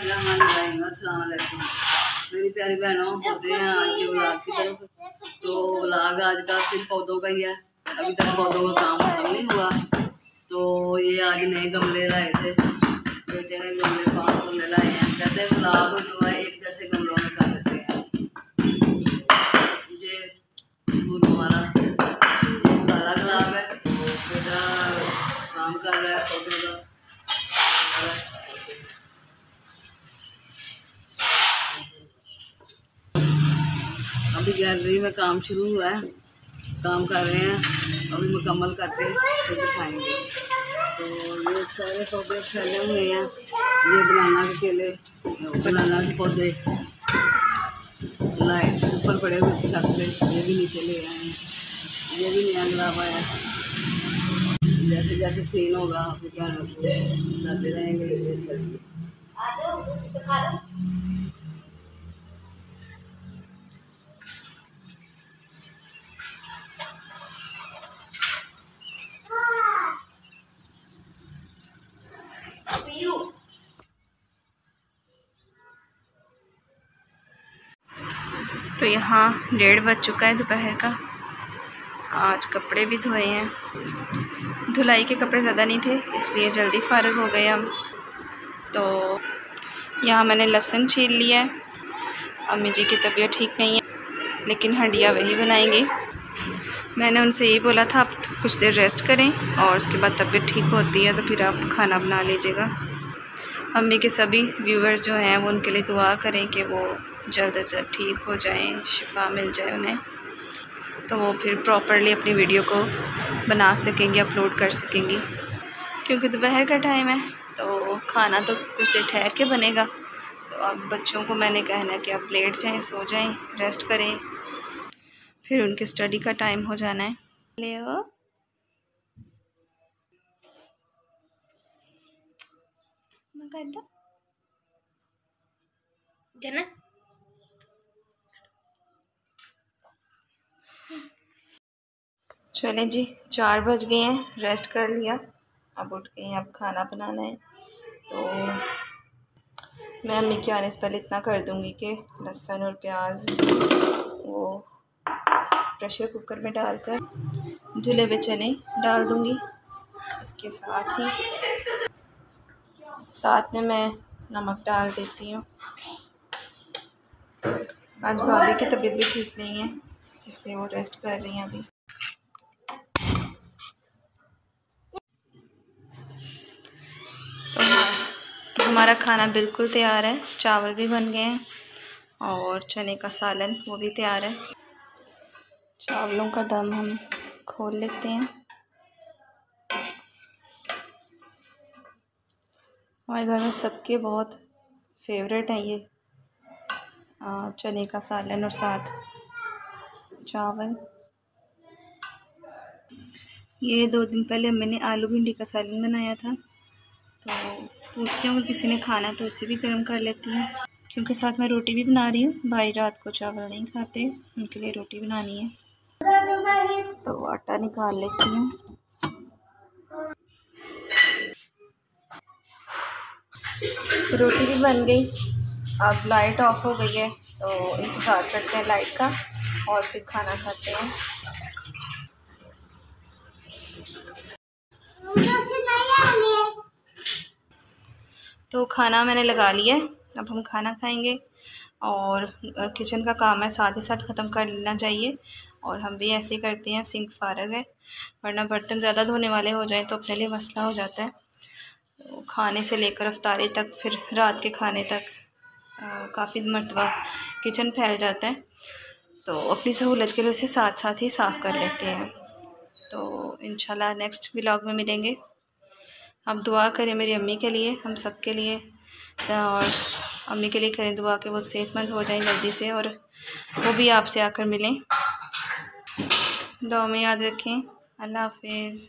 अस्सलाम वालेकुम मेरी प्यारी बहनों, होते हैं आज के व्लॉग की तरफ। तो व्लॉग आज का सिर्फ पौधों का ही है। अभी तक पौधों का काम खत्म नहीं हुआ। तो ये आज नए गमले लाए थे, बेटे ने गमले 5 गमले लाए हैं। कहते हैं व्लॉग जो है एक जैसे गमलों में कर देते हैं। ये हमारा काला गुलाब है, बेटा काम कर रहा है पौधों का। अभी गैलरी में काम शुरू हुआ है, काम कर रहे हैं। अभी मुकम्मल करके फिर दिखाएंगे। तो ये सारे पौधे फैले हुए हैं। ये बनाना के केले, बनाना के पौधे लाए ऊपर पड़े हुए छत पे, ये भी नीचे ले आए हैं। ये भी नया गुलाब आया। जैसे जैसे सीन होगा फिर क्या करते रहेंगे। तो यहाँ 1:30 बज चुका है दोपहर का। आज कपड़े भी धोए हैं। धुलाई के कपड़े ज़्यादा नहीं थे, इसलिए जल्दी फारिग हो गए हम। तो यहाँ मैंने लहसुन छील लिया है। अम्मी जी की तबीयत ठीक नहीं है, लेकिन हंडिया वही बनाएंगे। मैंने उनसे यही बोला था आप कुछ देर रेस्ट करें और उसके बाद तबीयत ठीक होती है तो फिर आप खाना बना लीजिएगा। अम्मी के सभी व्यूवर्स जो हैं वो उनके लिए दुआ करें कि वो जल्द से जल्द ठीक हो जाएं, शिफा मिल जाए उन्हें, तो वो फिर प्रॉपरली अपनी वीडियो को बना सकेंगे, अपलोड कर सकेंगी। क्योंकि दोपहर का टाइम है तो खाना तो कुछ देर ठहर के बनेगा। तो अब बच्चों को मैंने कहना है कि आप लेट जाएं, सो जाएं, रेस्ट करें, फिर उनके स्टडी का टाइम हो जाना है। ले आओ जना। चलें जी, 4 बज गए हैं, रेस्ट कर लिया, अब उठ गए हैं, अब खाना बनाना है। तो मैं अम्मी के आने से पहले इतना कर दूंगी कि लहसुन और प्याज वो प्रेशर कुकर में डालकर धुले हुए चने डाल दूंगी। इसके साथ में मैं नमक डाल देती हूँ। आज भाभी की तबीयत भी ठीक नहीं है, इसलिए वो रेस्ट कर रही हैं अभी। तो हमारा खाना बिल्कुल तैयार है। चावल भी बन गए हैं और चने का सालन वो भी तैयार है। चावलों का दम हम खोल लेते हैं। हमारे घर में सबके बहुत फेवरेट है ये चने का सालन और साथ चावल। ये 2 दिन पहले मैंने आलू भिंडी का सालन बनाया था, तो पूछती हूँ अगर किसी ने खाना तो उससे भी गर्म कर लेती हूँ, क्योंकि साथ में रोटी भी बना रही हूँ। भाई रात को चावल नहीं खाते, उनके लिए रोटी बनानी है। तो आटा निकाल लेती हूँ। रोटी भी बन गई। अब लाइट ऑफ हो गई है, तो इंतज़ार करते हैं लाइट का और फिर खाना खाते हैं। तो खाना मैंने लगा लिया है, अब हम खाना खाएंगे। और किचन का काम है साथ ही साथ ख़त्म कर लेना चाहिए, और हम भी ऐसे ही करते हैं। सिंक फारग है, वरना बर्तन ज़्यादा धोने वाले हो जाएं तो अपने लिए मसला हो जाता है। तो खाने से लेकर अफ्तारी तक, फिर रात के खाने तक काफ़ी मरतबा किचन फैल जाता है। तो अपनी सहूलत के लिए उसे साथ साथ ही साफ़ कर लेते हैं। तो इंशाल्लाह नेक्स्ट व्लॉग में मिलेंगे। आप दुआ करें मेरी अम्मी के लिए, हम सब के लिए, और अम्मी के लिए करें दुआ कि वो सेहतमंद हो जाएं जल्दी से और वो भी आपसे आकर मिलें। दुआ में याद रखें। अल्लाह हाफिज़।